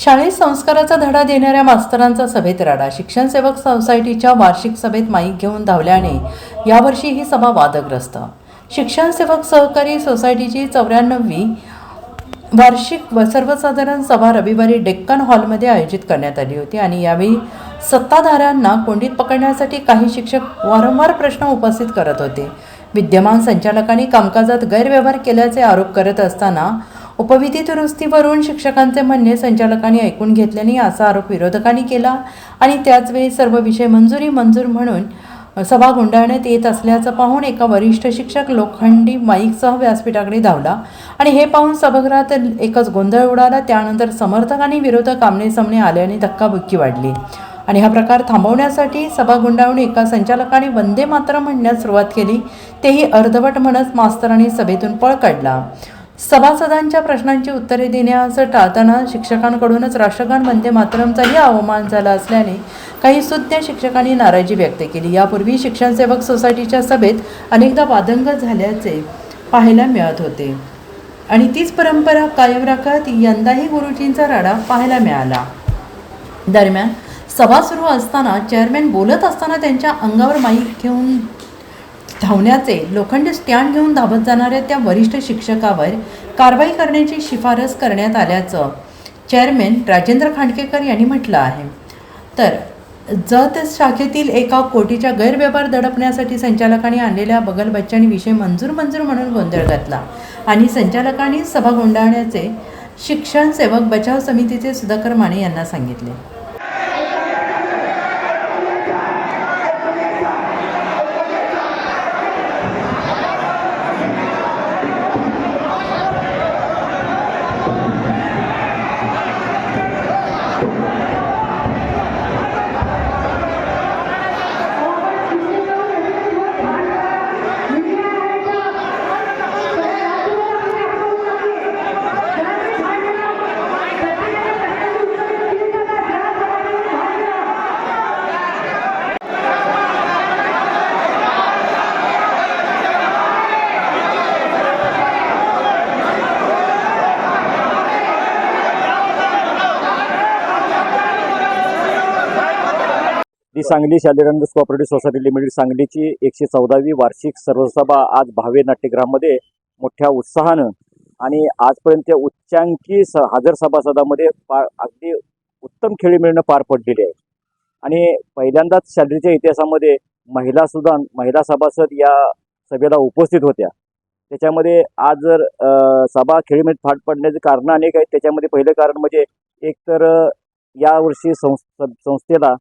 शाळेत संस्काराचा धडा देणाऱ्या मास्तरांचा सभेत राडा. शिक्षण सेवक सोसायटीच्या वार्षिक सभेत माईक घेऊन धावल्याने यावर्षी ही सभा वादग्रस्त. शिक्षण सेवक सहकारी सोसायटीची 94वी वार्षिक सर्वसाधारण सभा रविवारी डेक्कन हॉलमध्ये आयोजित करण्यात आली होती आणि यावेळी सत्ताधाऱ्यांना कोंडीत पकडण्यासाठी काही शिक्षक वारंवार प्रश्न उपस्थित करत होते. विद्यमान संचालकांनी कामकाजात गैरव्यवहार केल्याचे आरोप करत असताना उपविधी दुरुस्तीवरून शिक्षकांचे म्हणणे संचालकांनी ऐकून घेतल्याने असा आरोप विरोधकांनी केला आणि त्याचवेळी सर्व विषय मंजूर म्हणून सभा गुंडाळण्यात येत असल्याचं पाहून एका वरिष्ठ शिक्षक लोखंडी माईकसह व्यासपीठाकडे धावला आणि हे पाहून सभागृहात एकच गोंधळ उडाला. त्यानंतर समर्थक आणि विरोधक आमनेसामने आल्याने धक्काबुक्की वाढली आणि हा प्रकार थांबवण्यासाठी सभा गुंडाळून एका संचालकाने वंदे मातरम म्हणण्यास सुरुवात केली. तेही अर्धवट म्हणत मास्तरांनी सभेतून पळ काढला. सभासदांच्या प्रश्नांची उत्तरे देण्यास टाळताना शिक्षकांकडूनच राष्ट्रगान वंदे मातरमचाही अवमान झाला असल्याने काही सुज्ञ शिक्षकांनी नाराजी व्यक्त केली. यापूर्वी शिक्षण सेवक सोसायटीच्या सभेत अनेकदा वादंग झाल्याचे पाहायला मिळत होते आणि तीच परंपरा कायम राखत यंदाही गुरुजींचा राडा पाहायला मिळाला. दरम्यान सभा सुरू असताना चेअरमॅन बोलत असताना त्यांच्या अंगावर माईक घेऊन धावण्याचे, लोखंडी स्टँड घेऊन धावत जाणाऱ्या त्या वरिष्ठ शिक्षकावर कारवाई करण्याची शिफारस करण्यात आल्याचं चेअरमॅन राजेंद्र खांडकेकर यांनी म्हटलं आहे. तर जत शाखेतील एका कोटीच्या गैरव्यवहार दडपण्यासाठी संचालकांनी आणलेल्या बगलबच्चांनी विषय मंजूर म्हणून गोंधळ घातला आणि संचालकांनी सभा गुंडाळण्याचे शिक्षण सेवक बचाव समितीचे सुधाकर माने यांना सांगितले. दी सांगली शालिरंगस कोऑपरेटिव्ह सोसायटी लिमिटेड सांगलीची 114वी वार्षिक सर्वसभा आज भावे नाट्यगृहामध्ये मोठ्या उत्साहानं आणि आजपर्यंत उच्चांकी हजर सभासदामध्ये अगदी उत्तम खेळीमेळीनं पार पडलेली आहे. आणि पहिल्यांदाच शालिरीच्या इतिहासामध्ये महिला सभासद या सभेला उपस्थित होत्या. त्याच्यामध्ये आज जर सभा खेळीमेळीत पार पडण्याचे कारणं अनेक आहेत. त्याच्यामध्ये पहिलं कारण म्हणजे एकतर यावर्षी संस्थेला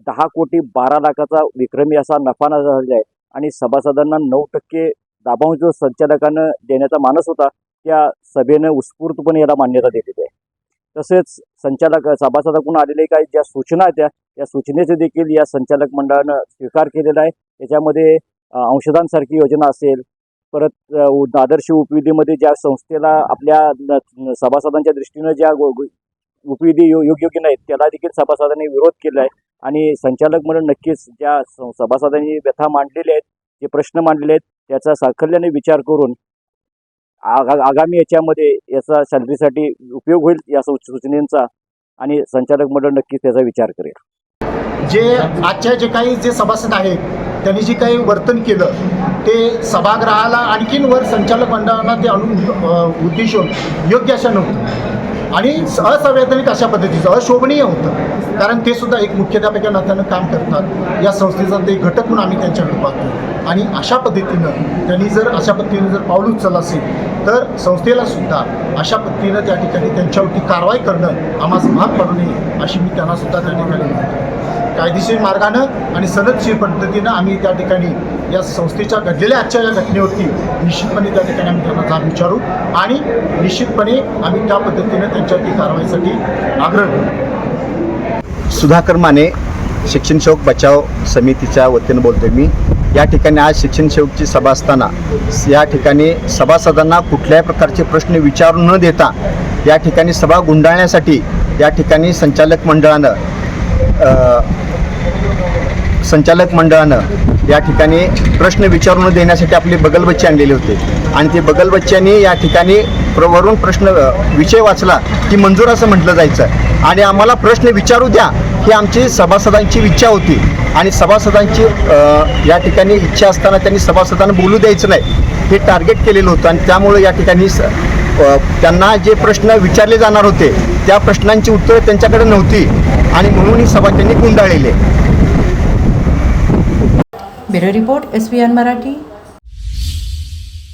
10 कोटी 12 लाखाचा विक्रमी असा नफा झालेला आहे आणि सभासदांना 9% लाभांश जो संचालकांना देण्याचा मानस होता त्या सभेनं उत्स्फूर्तपणे याला मान्यता दिलेली आहे. तसेच सभासदाकडून आलेले काही ज्या सूचना आहेत त्या सूचनेचे देखील या संचालक मंडळानं स्वीकार केलेला आहे. त्याच्यामध्ये अंशदानसारखी योजना असेल, परत आदर्श उपविधीमध्ये ज्या संस्थेला आपल्या सभासदांच्या दृष्टीनं ज्या उपविधी योग्य नाहीत त्याला देखील सभासदांनी विरोध केला आहे. आणि संचालक मंडळ नक्कीच ज्या सभासदांनी व्यथा मांडलेल्या आहेत, जे प्रश्न मांडलेले आहेत त्याचा साकल्याने विचार करून आगामी याच्यामध्ये याचा सॅलरीसाठी उपयोग होईल या सूचनेचा आणि संचालक मंडळ नक्कीच त्याचा विचार करेल. जे आजच्या जे सभासद आहेत त्यांनी जे काही वर्तन केलं ते सभागृहाला आणखीन वर संचालक मंडळांना ते उद्देशून योग्य अशा नव्हतं आणि असंवैधानिक अशा पद्धतीचं अशोभनीय होतं. कारण ते सुद्धा एक मुख्याध्यापक नात्यानं काम करतात. या संस्थेचा ते घटक म्हणून आम्ही त्यांच्याकडे पाहतो आणि अशा पद्धतीनं त्यांनी जर अशा पद्धतीनं जर पाऊल उचललं असेल तर संस्थेला सुद्धा अशा पद्धतीनं त्या ठिकाणी त्यांच्यावरती कारवाई करणं आम्हाला भाग पडू नये अशी मी त्यांना सुद्धा त्या ठिकाणी म्हणतो. कायदेशीर मार्गानं आणि सनदशीर पद्धतीनं आम्ही त्या ठिकाणी या संस्थेच्या घडलेल्या आजच्या या घटनेवरती निश्चितपणे त्या ठिकाणी आम्ही त्यांना जाब विचारू आणि निश्चितपणे आम्ही त्या पद्धतीनं त्यांच्यावरती कारवाईसाठी आग्रह करू. सुधाकर माने, शिक्षण सेवक बचाव समितीच्या वतीनं बोलतोय मी. या ठिकाणी आज शिक्षण सेवकची सभा असताना या ठिकाणी सभासदांना कुठल्याही प्रकारचे प्रश्न विचारू न देता या ठिकाणी सभा गुंडाळण्यासाठी या ठिकाणी संचालक मंडळानं या ठिकाणी प्रश्न विचारून देण्यासाठी आपले बगलबच्चे आणलेले होते आणि ते बगल बच्च्यांनी या ठिकाणी वरून प्रश्न विषय वाचला की मंजूर असं म्हटलं जायचं आणि आम्हाला प्रश्न विचारू द्या ही आमची सभासदांची इच्छा होती आणि सभासदांची या ठिकाणी इच्छा असताना त्यांनी सभासदांना बोलू द्यायचं नाही हे टार्गेट केलेलं होतं आणि त्यामुळे या ठिकाणी त्यांना जे प्रश्न विचारले जाणार होते त्या प्रश्नांची उत्तरं त्यांच्याकडे नव्हती आणि म्हणून ही सभा त्यांनी गुंडाळलेली आहे. Bureau report SVN Marathi.